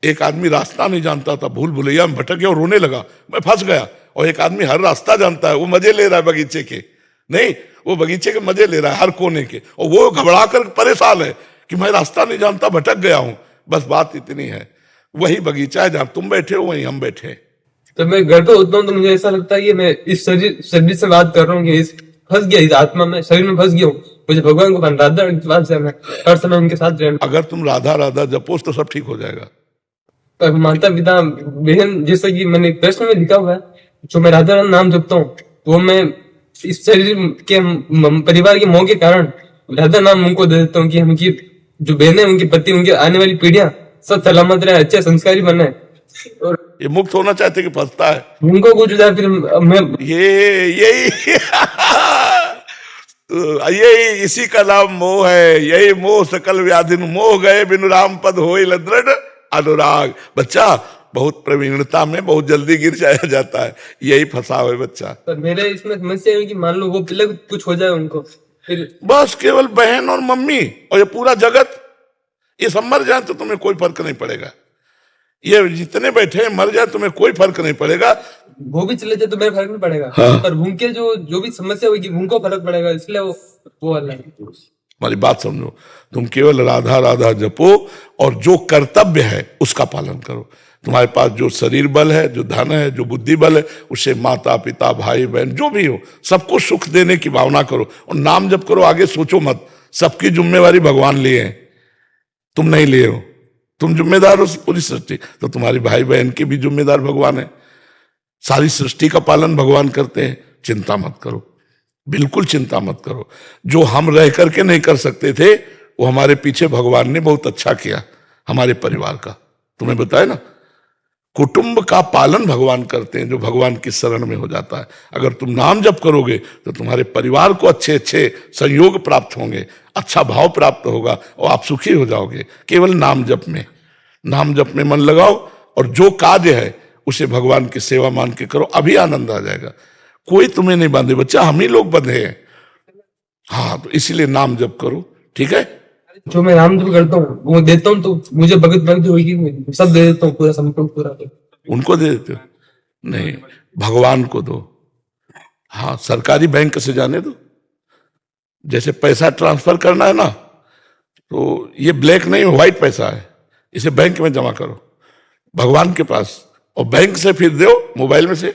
एक आदमी रास्ता नहीं जानता था, भूल भुलैया में भटक गया और रोने लगा, मैं फंस गया। और एक आदमी हर रास्ता जानता है, वो मजे ले रहा है बगीचे के। नहीं, वो बगीचे के मजे ले रहा है हर कोने के, और वो घबरा कर परेशान है कि मैं रास्ता नहीं जानता, भटक गया हूं। बस बात इतनी है। वही बगीचा है जहां तुम बैठे हो वहीं हम बैठे।
तो मैं घर पे होता हूँ तो मुझे ऐसा लगता है कि मैं इस शरीर से बात कर रहा हूँ कि फंस गया, इस आत्मा में, शरीर में फंस गया हूँ। मुझे भगवान को राधा से मैं हर समय उनके साथ रहना।
अगर तुम राधा राधा जपो तो सब ठीक हो जाएगा।
माता पिता बहन, जैसा कि मैंने प्रश्न में लिखा हुआ है, जो मैं राधा राम नाम जपता हूँ, वो मैं इस शरीर के परिवार के मोह के कारण राधा नाम उनको दे देता हूँ कि उनकी जो बहनें, उनके पति, उनकी आने वाली पीढ़ियां सब सलामत रहे, अच्छे संस्कारी बने। और
ये मुक्त होना चाहते कि फंसता है?
उनको कुछ होता है फिर मैं
यही तो यही इसी का नाम मोह है। यही मोह सकल व्याधिन, मोह गए बिनु राम पद होए दृढ़ अनुराग। बच्चा बहुत प्रवीणता में बहुत जल्दी गिर जाया जाता है, यही फंसाव है बच्चा।
पर मेरे इसमें समस्या है कि मान लो वो पिलक कुछ हो जाए उनको, फिर
बस केवल बहन और मम्मी और ये पूरा जगत, ये सब मर जाए तो तुम्हें कोई फर्क नहीं पड़ेगा। ये जितने बैठे हैं मर जाए तुम्हें कोई फर्क नहीं पड़ेगा।
वो भी चले जाए तो मेरे फर्क नहीं पड़ेगा।
हाँ।
पर उनके जो भी समस्या होगी उनको फर्क पड़ेगा, इसलिए वो अलग है।
हमारी बात समझो, तुम केवल राधा राधा जपो और जो कर्तव्य है उसका पालन करो। तुम्हारे पास जो शरीर बल है, जो धन है, जो बुद्धि बल है, उससे माता पिता भाई बहन जो भी हो सबको सुख देने की भावना करो और नाम जप करो। आगे सोचो मत, सबकी जिम्मेवारी भगवान लिए है, तुम नहीं लिए हो। तुम जिम्मेदार हो पूरी सृष्टि, तो तुम्हारी भाई बहन की भी जिम्मेदार भगवान है। सारी सृष्टि का पालन भगवान करते हैं। चिंता मत करो, बिल्कुल चिंता मत करो। जो हम रह करके नहीं कर सकते थे वो हमारे पीछे भगवान ने बहुत अच्छा किया, हमारे परिवार का। तुम्हें बताया ना, कुटुंब का पालन भगवान करते हैं जो भगवान की शरण में हो जाता है। अगर तुम नाम जप करोगे तो तुम्हारे परिवार को अच्छे अच्छे संयोग प्राप्त होंगे, अच्छा भाव प्राप्त होगा और आप सुखी हो जाओगे। केवल नाम जप में मन लगाओ और जो कार्य है उसे भगवान की सेवा मान के करो, अभी आनंद आ जाएगा। कोई तुम्हें नहीं बांधे बच्चा, हम ही लोग बंधे हैं। हाँ, तो इसीलिए नाम जप करो, ठीक है।
जो मैं नाम जप करता हूँ वो देता हूँ तो मुझे भगत भक्ति होगी, सब दे देता हूँ, पूरा संपूर्ण पूरा।
उनको दे देते हो? नहीं, भगवान को दो। हाँ, सरकारी बैंक से जाने दो। जैसे पैसा ट्रांसफर करना है ना, तो ये ब्लैक नहीं व्हाइट पैसा है, इसे बैंक में जमा करो भगवान के पास, और बैंक से फिर दो मोबाइल में से।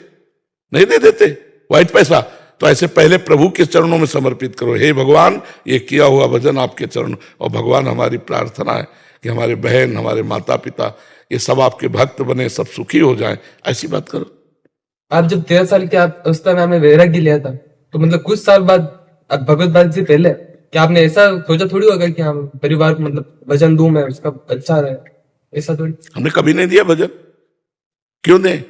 नहीं दे देते व्हाइट पैसा, तो ऐसे पहले प्रभु के चरणों में समर्पित करो। हे भगवान, ये किया हुआ भजन आपके चरणों, और भगवान हमारी प्रार्थना है कि हमारे बहन, हमारे माता पिता ये सब आपके भक्त बने, सब सुखी हो जाएं, ऐसी बात करो।
आप जब 13 साल की अवस्था में आपने वैराग्य लिया था, तो मतलब कुछ साल बाद भगवत बात से पहले क्या आपने ऐसा सोचा थोड़ी होगा कि हम परिवार को मतलब भजन दूं मैं, उसका अच्छा रहे, ऐसा थोड़ी?
हमने कभी नहीं दिया भजन, क्यों दें?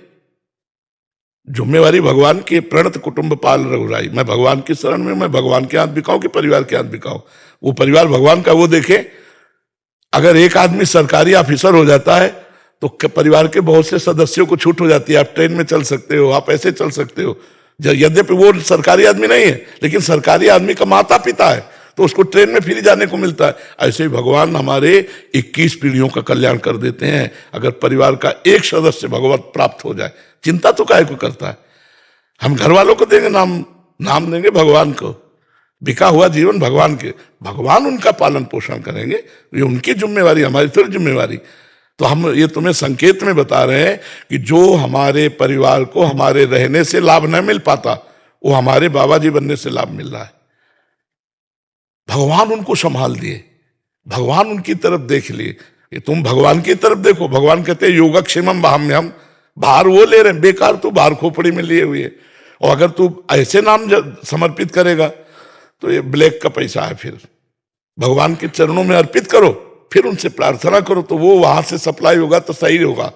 जिम्मेवारी भगवान की। प्रणत कुटुंब पाल रघुराई। मैं भगवान की शरण में, मैं भगवान के हाथ बिकाऊं कि परिवार के हाथ बिकाऊं? वो परिवार भगवान का, वो देखे। अगर एक आदमी सरकारी ऑफिसर हो जाता है तो परिवार के बहुत से सदस्यों को छूट हो जाती है। आप ट्रेन में चल सकते हो, आप ऐसे चल सकते हो। यद्यपि वो सरकारी आदमी नहीं है, लेकिन सरकारी आदमी का माता पिता है तो उसको ट्रेन में फ्री जाने को मिलता है। ऐसे ही भगवान हमारे 21 पीढ़ियों का कल्याण कर देते हैं अगर परिवार का एक सदस्य भगवत प्राप्त हो जाए। चिंता तो काहे को करता है? हम घर वालों को देंगे नाम देंगे भगवान को। बिका हुआ जीवन भगवान के, भगवान उनका पालन पोषण करेंगे, ये उनकी जिम्मेवारी, हमारी थोड़ी जिम्मेवारी। तो हम ये तुम्हें संकेत में बता रहे हैं कि जो हमारे परिवार को हमारे रहने से लाभ न मिल पाता, वो हमारे बाबा जी बनने से लाभ मिल रहा है। भगवान उनको संभाल दिए, भगवान उनकी तरफ देख लिए कि तुम भगवान की तरफ देखो। भगवान कहते हैं योगक्षेमम बाह्म्यहम, बाहर वो ले रहे हैं, बेकार तू बाहर खोपड़ी में लिए हुए। और अगर तू ऐसे नाम समर्पित करेगा तो ये ब्लैक का पैसा है। फिर भगवान के चरणों में अर्पित करो, फिर उनसे प्रार्थना करो, तो वो वहां से सप्लाई होगा तो सही होगा।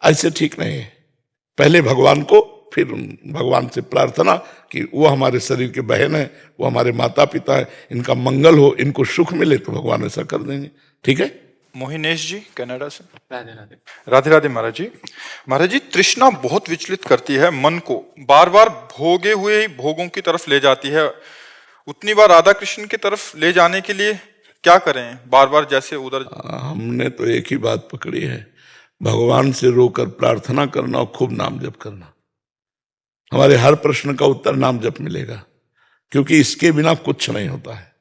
ऐसे ठीक नहीं है। पहले भगवान को, फिर भगवान से प्रार्थना कि वो हमारे शरीर के बहन है, वो हमारे माता पिता है, इनका मंगल हो, इनको सुख मिले, तो भगवान ऐसा कर देंगे। ठीक है।
मोहिनेश जी कनाडा से। राधे राधे महाराज जी, तृष्णा बहुत विचलित करती है मन को, बार बार भोगे हुए ही भोगों की तरफ ले जाती है। उतनी बार राधा कृष्ण की तरफ ले जाने के लिए क्या करें? बार बार जैसे उधर।
हमने तो एक ही बात पकड़ी है, भगवान से रोकर प्रार्थना करना और खूब नाम जप करना। हमारे हर प्रश्न का उत्तर नाम जप मिलेगा, क्योंकि इसके बिना कुछ नहीं होता है।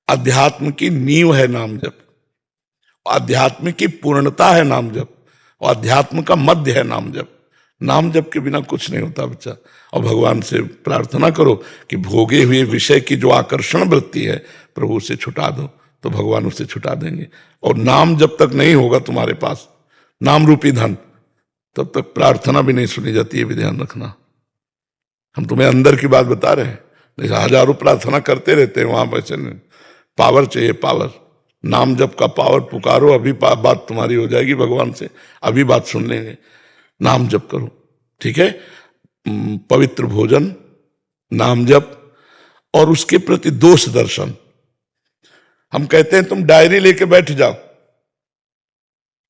अध्यात्म की नींव है नाम जप, आध्यात्म की पूर्णता है नाम जप, और अध्यात्म का मध्य है नाम जप। नाम जप के बिना कुछ नहीं होता बच्चा। और भगवान से प्रार्थना करो कि भोगे हुए विषय की जो आकर्षण वृत्ति है प्रभु से छुटा दो, तो भगवान उसे छुटा देंगे। और नाम जब तक नहीं होगा तुम्हारे पास, नाम रूपी धन, तब तक प्रार्थना भी नहीं सुनी जाती है, भी ध्यान रखना। हम तुम्हें अंदर की बात बता रहे हैं, नहीं हजारों प्रार्थना करते रहते हैं, वहां वैसे नहीं। पावर चाहिए, पावर, नाम जप का पावर। पुकारो, अभी बात तुम्हारी हो जाएगी भगवान से, अभी बात सुन लेंगे। नाम जप करो, ठीक है, पवित्र भोजन, नाम जप, और उसके प्रति दोष दर्शन। हम कहते हैं तुम डायरी लेके बैठ जाओ,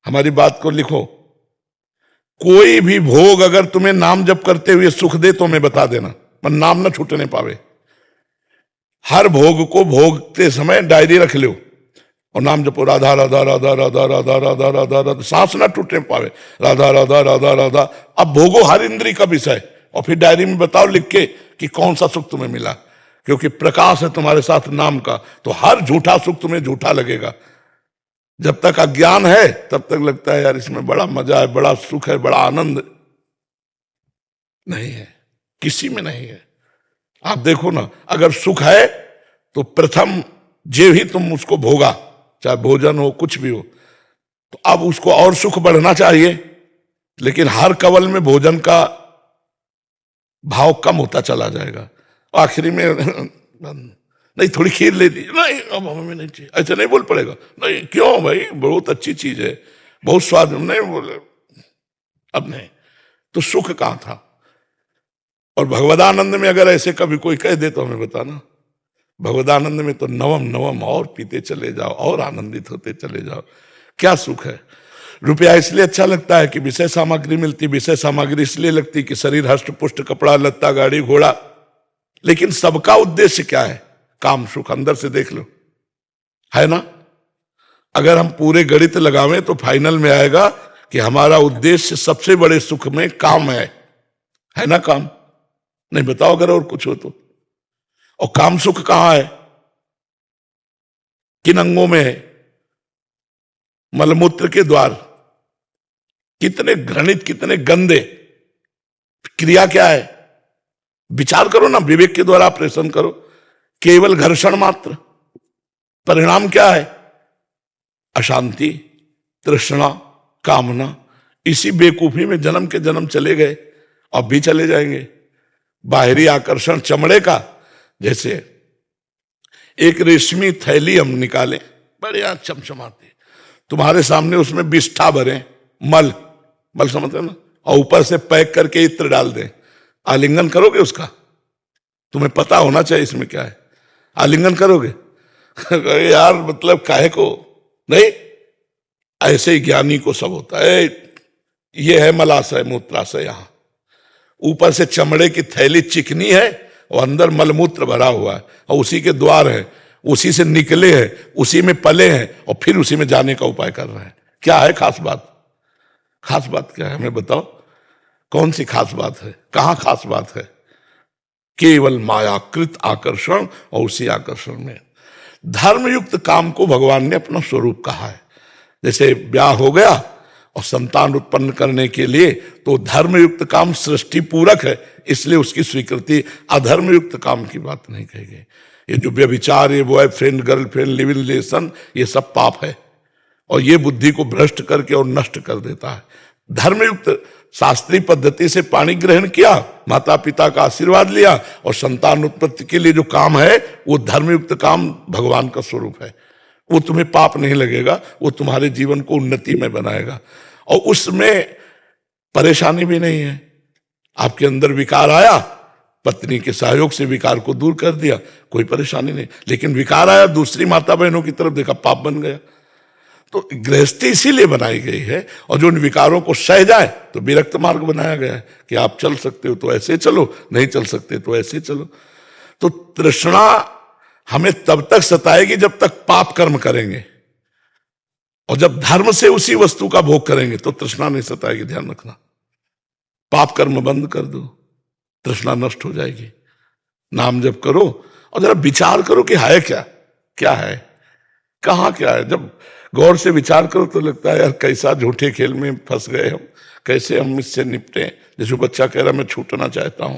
हमारी बात को लिखो। कोई भी भोग अगर तुम्हें नाम जप करते हुए सुख दे तो हमें बता देना, पर नाम ना छूटने पावे। हर भोग को भोगते समय डायरी रख लो और नाम जपो, राधा राधा राधा राधा राधा राधा राधा राधा, सांस ना टूटने पावे, राधा राधा राधा राधा। अब भोगो हर इंद्री का विषय, और फिर डायरी में बताओ लिख के कि कौन सा सुख तुम्हें मिला, क्योंकि प्रकाश है तुम्हारे साथ नाम का, तो हर झूठा सुख तुम्हें झूठा लगेगा। जब तक अज्ञान है तब तक लगता है यार इसमें बड़ा मजा है, बड़ा सुख है, बड़ा आनंद, नहीं है, किसी में नहीं है। आप देखो ना, अगर सुख है तो प्रथम जे भी तुम उसको भोगा, चाहे भोजन हो कुछ भी हो, तो अब उसको और सुख बढ़ना चाहिए, लेकिन हर कवल में भोजन का भाव कम होता चला जाएगा। आखिरी में नहीं थोड़ी खीर ले ली, नहीं अब हमें नहीं चाहिए, ऐसे नहीं बोल पड़ेगा, नहीं क्यों भाई बहुत अच्छी चीज है, बहुत स्वाद, नहीं बोले, अब नहीं, तो सुख कहां था। और भगवदानंद में अगर ऐसे कभी कोई कह दे तो हमें बताना। भगवदानंद में तो नवम नवम और पीते चले जाओ और आनंदित होते चले जाओ। क्या सुख है। रुपया इसलिए अच्छा लगता है कि विषय सामग्री मिलती, विषय सामग्री इसलिए लगती कि शरीर हष्ट पुष्ट, कपड़ा लत्ता, गाड़ी घोड़ा, लेकिन सबका उद्देश्य क्या है, काम सुख। अंदर से देख लो, है ना। अगर हम पूरे गणित लगावें तो फाइनल में आएगा कि हमारा उद्देश्य सबसे बड़े सुख में काम है ना। काम नहीं, बताओ अगर और कुछ हो तो। और काम सुख कहां है, किन अंगों में है, मलमूत्र के द्वार। कितने घृणित, कितने गंदे, क्रिया क्या है, विचार करो ना, विवेक के द्वारा ऑपरेशन करो, केवल घर्षण मात्र। परिणाम क्या है, अशांति, तृष्णा, कामना। इसी बेकूफी में जन्म के जन्म चले गए, अब भी चले जाएंगे। बाहरी आकर्षण चमड़े का, जैसे एक रेशमी थैली हम निकालें, बढ़िया चमचमाती, तुम्हारे सामने उसमें विष्ठा भरें, मल समझते ना, और ऊपर से पैक करके इत्र डाल दें, आलिंगन करोगे उसका? तुम्हें पता होना चाहिए इसमें क्या है, आलिंगन करोगे? यार मतलब काहे को नहीं, ऐसे ही ज्ञानी को सब होता है। ये है मलाशय मूत्राशय, यहां ऊपर से चमड़े की थैली चिकनी है और अंदर मलमूत्र भरा हुआ है, और उसी के द्वार है, उसी से निकले हैं, उसी में पले हैं, और फिर उसी में जाने का उपाय कर रहे हैं। क्या है खास बात? खास बात क्या है हमें बताओ, कौन सी खास बात है, कहां खास बात है? केवल मायाकृत आकर्षण, और उसी आकर्षण में धर्मयुक्त काम को भगवान ने अपना स्वरूप कहा है। जैसे ब्याह हो गया और संतान उत्पन्न करने के लिए तो धर्मयुक्त काम सृष्टि पूरक है, इसलिए उसकी स्वीकृति। अधर्मयुक्त काम की बात नहीं कही गई। ये जो व्यभिचार, ये बॉयफ्रेंड गर्लफ्रेंड लिविंग रिलेशन, ये सब पाप है, और ये बुद्धि को भ्रष्ट करके और नष्ट कर देता है। धर्मयुक्त शास्त्रीय पद्धति से पाणी ग्रहण किया, माता पिता का आशीर्वाद लिया, और संतान उत्पत्ति के लिए जो काम है वो धर्मयुक्त काम भगवान का स्वरूप है। वो तुम्हें पाप नहीं लगेगा, वो तुम्हारे जीवन को उन्नति में बनाएगा, और उसमें परेशानी भी नहीं है। आपके अंदर विकार आया, पत्नी के सहयोग से विकार को दूर कर दिया, कोई परेशानी नहीं। लेकिन विकार आया, दूसरी माता बहनों की तरफ देखा, पाप बन गया। तो गृहस्थी इसीलिए बनाई गई है, और जो उन विकारों को सह जाए तो विरक्त मार्ग बनाया गया है कि आप चल सकते हो तो ऐसे चलो, नहीं चल सकते तो ऐसे चलो। तो तृष्णा हमें तब तक सताएगी जब तक पाप कर्म करेंगे, और जब धर्म से उसी वस्तु का भोग करेंगे तो तृष्णा नहीं सताएगी। ध्यान रखना, पाप कर्म बंद कर दो, तृष्णा नष्ट हो जाएगी। नाम जप करो और जरा विचार करो कि है क्या, क्या है, कहां क्या है। जब गौर से विचार करो तो लगता है यार कैसा झूठे खेल में फंस गए हम, कैसे हम इससे निपटे। जैसे बच्चा कह रहा मैं छूटना चाहता हूं,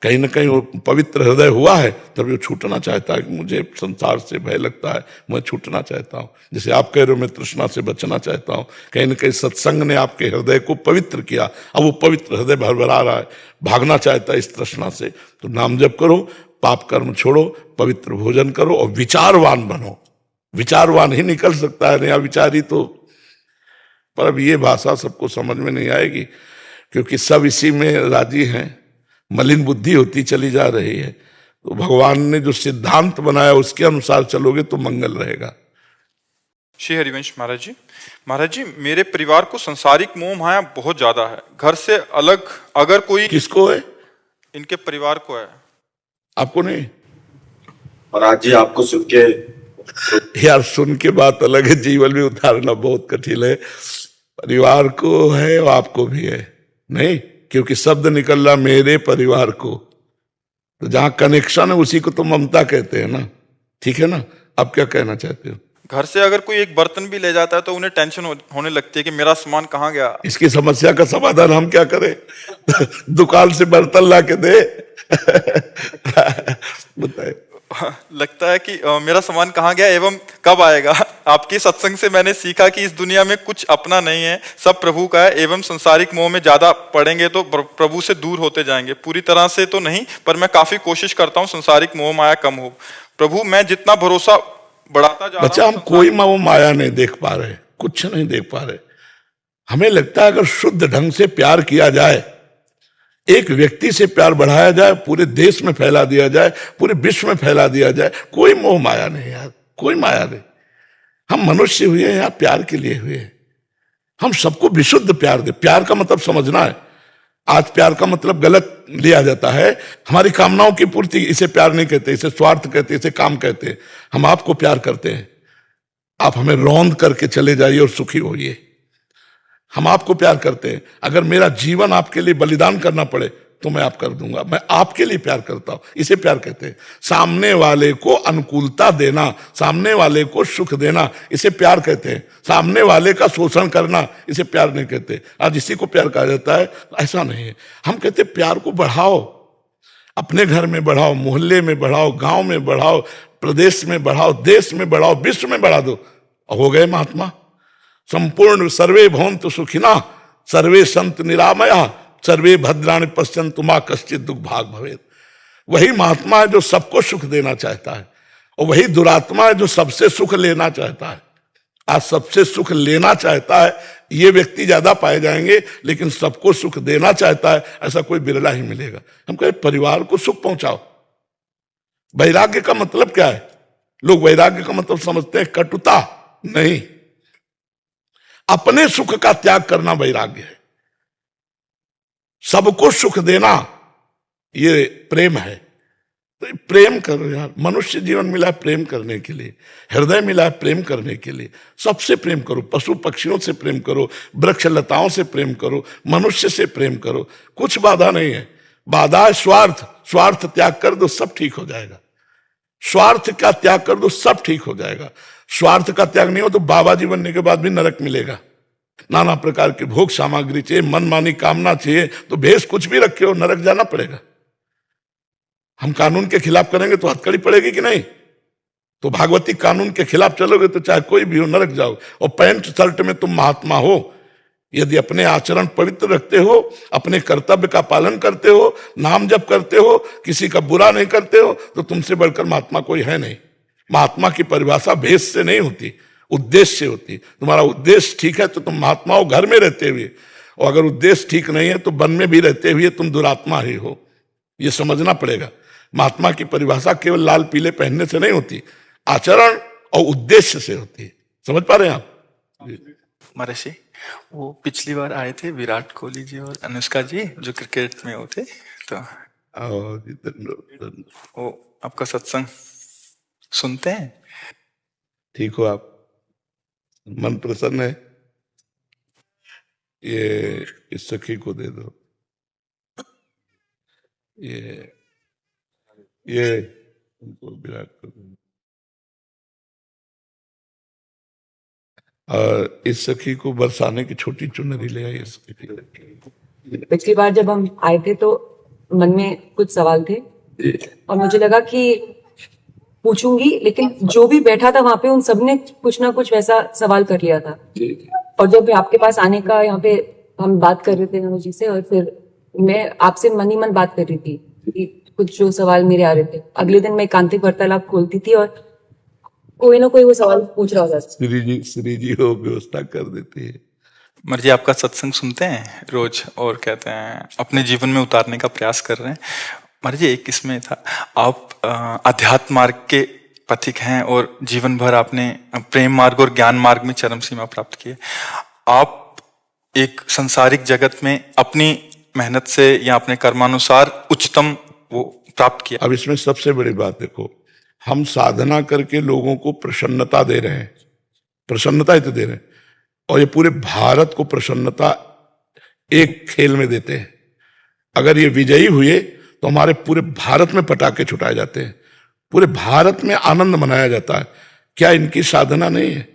कहीं ना कहीं वो पवित्र हृदय हुआ है तब वो छूटना चाहता है कि मुझे संसार से भय लगता है, मैं छूटना चाहता हूँ। जैसे आप कह रहे हो मैं तृष्णा से बचना चाहता हूँ, कहीं ना कहीं सत्संग ने आपके हृदय को पवित्र किया, अब वो पवित्र हृदय भरभरा रहा है, भागना चाहता है इस तृष्णा से। तो नाम जप करो, पाप कर्म छोड़ो, पवित्र भोजन करो और विचारवान बनो। विचारवान ही निकल सकता है, नया विचारी तो। पर अब ये भाषा सबको समझ में नहीं आएगी क्योंकि सब इसी में राजी हैं, मलिन बुद्धि होती चली जा रही है। तो भगवान ने जो सिद्धांत बनाया उसके अनुसार चलोगे तो मंगल रहेगा।
श्री हरिवंश महाराज जी मेरे परिवार को संसारिक मोह माया बहुत ज्यादा है। घर से अलग अगर कोई,
किसको है?
इनके परिवार को है।
आपको नहीं?
महाराज जी आपको सुन के
यार सुन के बात अलग है, जीवन में उतारना बहुत कठिन है। परिवार को है और आपको भी है नहीं, क्योंकि शब्द निकल रहा मेरे परिवार को, तो जहां कनेक्शन है उसी को तो ममता कहते हैं ना। ठीक है ना? आप क्या कहना चाहते हो?
घर से अगर कोई एक बर्तन भी ले जाता है तो उन्हें टेंशन होने लगती है कि मेरा सामान कहाँ गया।
इसकी समस्या का समाधान हम क्या करें? दुकान से बर्तन ला के दे। बताए
लगता है कि मेरा सामान कहाँ गया एवं कब आएगा। आपकी सत्संग से मैंने सीखा कि इस दुनिया में कुछ अपना नहीं है, सब प्रभु का है एवं संसारिक मोह में ज्यादा पड़ेंगे तो प्रभु से दूर होते जाएंगे। पूरी तरह से तो नहीं, पर मैं काफी कोशिश करता हूँ संसारिक मोह माया कम हो। प्रभु मैं जितना भरोसा बढ़ाता जा रहा हूं,
बच्चा हम कोई मोह माया नहीं देख पा रहे, कुछ नहीं देख पा रहे। हमें लगता है अगर शुद्ध ढंग से प्यार किया जाए, एक व्यक्ति से प्यार बढ़ाया जाए, पूरे देश में फैला दिया जाए, पूरे विश्व में फैला दिया जाए, कोई मोह माया नहीं यार, कोई माया नहीं। हम मनुष्य हुए हैं यार, प्यार के लिए हुए हैं। हम सबको विशुद्ध प्यार दे। प्यार का मतलब समझना है। आज प्यार का मतलब गलत लिया जाता है। हमारी कामनाओं की पूर्ति, इसे प्यार नहीं कहते, इसे स्वार्थ कहते, इसे काम कहते हैं। हम आपको प्यार करते हैं, आप हमें रौंद करके चले जाइए और सुखी होइए। हम आपको प्यार करते हैं। अगर मेरा जीवन आपके लिए बलिदान करना पड़े तो मैं आप कर दूंगा। मैं आपके लिए प्यार करता हूं, इसे प्यार कहते हैं। सामने वाले को अनुकूलता देना, सामने वाले को सुख देना, इसे प्यार कहते हैं। सामने वाले का शोषण करना, इसे प्यार नहीं कहते। आज इसी को प्यार कहा जाता है। ऐसा नहीं है। हम कहते प्यार को बढ़ाओ, अपने घर में बढ़ाओ, मोहल्ले में बढ़ाओ, गांव में बढ़ाओ, प्रदेश में बढ़ाओ, देश में बढ़ाओ, विश्व में बढ़ा दो। हो गए महात्मा। संपूर्ण सर्वे भवन्तु सुखिना, सर्वे संतु निरामया, सर्वे भद्राणि पश्यन्तु मा कश्चित् दुख भाग भवेत्। वही महात्मा है जो सबको सुख देना चाहता है, और वही दुरात्मा है जो सबसे सुख लेना चाहता है। आज सबसे सुख लेना चाहता है ये व्यक्ति ज्यादा पाए जाएंगे, लेकिन सबको सुख देना चाहता है ऐसा कोई बिरला ही मिलेगा। हम कहें परिवार को सुख पहुंचाओ। वैराग्य का मतलब क्या है? लोग वैराग्य का मतलब समझते हैं कटुता, नहीं। अपने सुख का त्याग करना वैराग्य है। सबको सुख देना ये प्रेम है। तो प्रेम करो यार। मनुष्य जीवन मिला है प्रेम करने के लिए, हृदय मिला है प्रेम करने के लिए। सबसे प्रेम करो, पशु पक्षियों से प्रेम करो, वृक्ष लताओं से प्रेम करो, मनुष्य से प्रेम करो। कुछ बाधा नहीं है। बाधा है स्वार्थ। स्वार्थ त्याग कर दो, सब ठीक हो जाएगा। स्वार्थ का त्याग कर दो, सब ठीक हो जाएगा। स्वार्थ का त्याग नहीं हो तो बाबा जी बनने के बाद भी नरक मिलेगा। नाना प्रकार के भोग सामग्री चाहिए, मनमानी कामना चाहिए, तो भेष कुछ भी रखे हो, नरक जाना पड़ेगा। हम कानून के खिलाफ करेंगे तो हथकड़ी पड़ेगी कि नहीं? तो भागवती कानून के खिलाफ चलोगे तो चाहे कोई भी हो नरक जाओ। और पैंट शर्ट में तुम महात्मा हो, यदि अपने आचरण पवित्र रखते हो, अपने कर्तव्य का पालन करते हो, नाम जप करते हो, किसी का बुरा नहीं करते हो, तो तुमसे बढ़कर महात्मा कोई है नहीं। महात्मा की परिभाषा भेष से नहीं होती, उद्देश्य से होती। तुम्हारा उद्देश्य ठीक है तो तुम महात्मा हो घर में रहते हुए, और अगर उद्देश्य ठीक नहीं है तो वन में भी रहते हुए तुम दुरात्मा ही हो। ये समझना पड़ेगा। महात्मा की परिभाषा केवल लाल पीले पहनने से नहीं होती, आचरण और उद्देश्य से होती है। समझ पा रहे हैं आप?
महर्षि वो पिछली बार आए थे विराट कोहली जी और अनुष्का जी जो क्रिकेट में होते, तो वो आपका सत्संग सुनते हैं।
ठीक हो आप? मन प्रसन्न है? ये इस सखी को दे दो। ये उनको विराट को दो। और इस सखी को बरसाने की छोटी चुनरी ले आई।
पिछली बार जब हम आए थे तो मन में कुछ सवाल थे और मुझे लगा कि पूछूंगी, लेकिन जो भी बैठा था वहां पे उन सब ने कुछ ना कुछ वैसा सवाल कर लिया था। और जब आपके पास आने का यहाँ पे हम बात कर रहे थे नमो जी से, और फिर मैं आपसे मन ही मन बात कर रही थी कि कुछ जो सवाल मेरे आ रहे थे, अगले दिन मैं एकांतिक वार्तालाप खोलती थी और कोई ना कोई वो सवाल पूछ रहा होता था।
श्री जी वो व्यवस्था कर देती है।
मर्जी आपका सत्संग सुनते हैं रोज और कहते हैं अपने जीवन में उतारने का प्रयास कर रहे हैं। मर्जी एक इसमें था, आप अध्यात्म मार्ग के पथिक हैं और जीवन भर आपने प्रेम मार्ग और ज्ञान मार्ग में चरम सीमा प्राप्त की है। आप एक संसारिक जगत में अपनी मेहनत से या अपने कर्मानुसार उच्चतम वो प्राप्त किया।
अब इसमें सबसे बड़ी बात देखो, हम साधना करके लोगों को प्रसन्नता दे रहे हैं, प्रसन्नता ही तो दे रहे हैं, और ये पूरे भारत को प्रसन्नता एक खेल में देते हैं। अगर ये विजयी हुए तो हमारे पूरे भारत में पटाखे छुटाए जाते हैं, पूरे भारत में आनंद मनाया जाता है। क्या इनकी साधना नहीं है?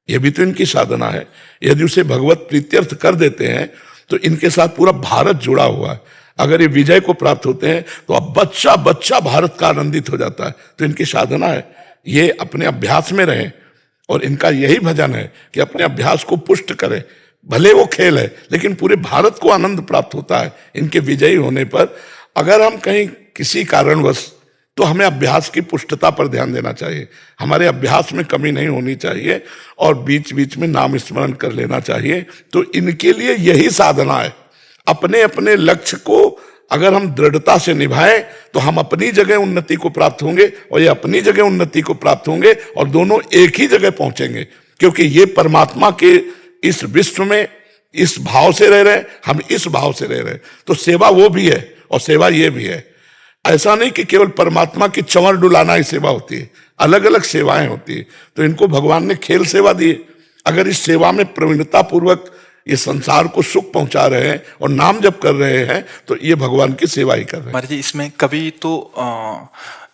ये भी तो इनकी साधना है। यदि उसे भगवत प्रीत्यर्थ कर देते हैं तो इनके साथ पूरा भारत जुड़ा हुआ है। अगर ये विजय को प्राप्त होते हैं तो अब बच्चा बच्चा भारत का आनंदित हो जाता है। तो इनकी साधना है, ये अपने अभ्यास में रहें और इनका यही भजन है कि अपने अभ्यास को पुष्ट करें। भले वो खेल है लेकिन पूरे भारत को आनंद प्राप्त होता है इनके विजयी होने पर। अगर हम कहीं किसी कारणवश, तो हमें अभ्यास की पुष्टता पर ध्यान देना चाहिए, हमारे अभ्यास में कमी नहीं होनी चाहिए और बीच बीच में नाम स्मरण कर लेना चाहिए। तो इनके लिए यही साधना है। अपने अपने लक्ष्य को अगर हम दृढ़ता से निभाएं तो हम अपनी जगह उन्नति को प्राप्त होंगे और ये अपनी जगह उन्नति को प्राप्त होंगे और दोनों एक ही जगह पहुंचेंगे, क्योंकि ये परमात्मा के इस विश्व में इस भाव से रह रहे हैं, हम इस भाव से रह रहे हैं। तो सेवा वो भी है और सेवा ये भी है। ऐसा नहीं कि केवल परमात्मा की चंवर डुलाना ही सेवा होती है, अलग अलग सेवाएं होती है। तो इनको भगवान ने खेल सेवा दी है। अगर इस सेवा में प्रवीणता पूर्वक ये संसार को सुख पहुंचा रहे हैं और नाम जप कर रहे हैं तो ये भगवान की सेवा ही कर रहे हैं।
मर्जी इसमें कभी तो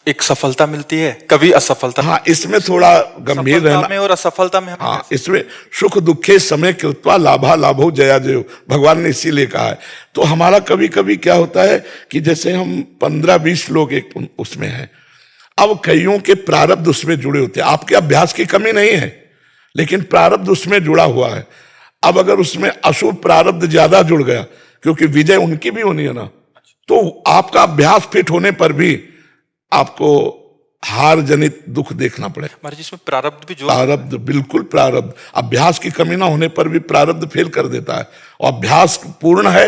एक सफलता मिलती है, कभी असफलता।
हाँ, इसमें थोड़ा गंभीर रहना
में और असफलता में
हाँ, इसमें सुख दुखे समय कृत्वा लाभा लाभो जया जयो, भगवान ने इसीलिए कहा है। तो हमारा कभी कभी क्या होता है कि जैसे हम 15-20 लोग एक उसमें हैं, अब कईयों के प्रारब्ध उसमें जुड़े होते हैं। आपके अभ्यास की कमी नहीं है लेकिन प्रारब्ध उसमें जुड़ा हुआ है। अब अगर उसमें अशुभ प्रारब्ध ज्यादा जुड़ गया, क्योंकि विजय उनकी भी होनी है ना, तो आपका अभ्यास फिट होने पर भी आपको हार जनित दुख देखना पड़ेगा।
मर्जी इसमें प्रारब्ध भी जो
प्रारब्ध, बिल्कुल प्रारब्ध, अभ्यास की कमी ना होने पर भी प्रारब्ध फेल कर देता है। और अभ्यास पूर्ण है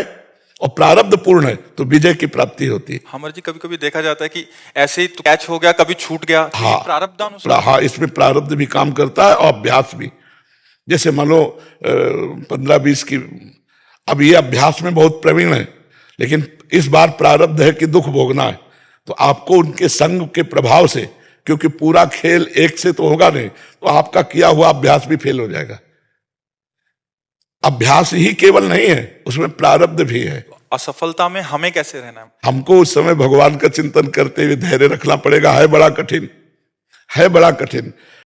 और प्रारब्ध पूर्ण है तो विजय की प्राप्ति होती है।
हमारे जी कभी कभी देखा जाता है कि ऐसे ही तो कैच हो गया, कभी छूट गया।
हाँ,
प्रारब्ध
हाँ, इसमें प्रारब्ध भी काम करता है और अभ्यास भी। जैसे मान लो 15-20 की, अब ये अभ्यास में बहुत प्रवीण है लेकिन इस बार प्रारब्ध है कि दुख भोगना है, तो आपको उनके संग के प्रभाव से, क्योंकि पूरा खेल एक से तो होगा नहीं, तो आपका किया हुआ अभ्यास भी फेल हो जाएगा। अभ्यास ही केवल नहीं है, उसमें प्रारब्ध भी है।
असफलता में हमें कैसे रहना है?
हमको उस समय भगवान का चिंतन करते हुए धैर्य रखना पड़ेगा। है बड़ा कठिन, है बड़ा कठिन।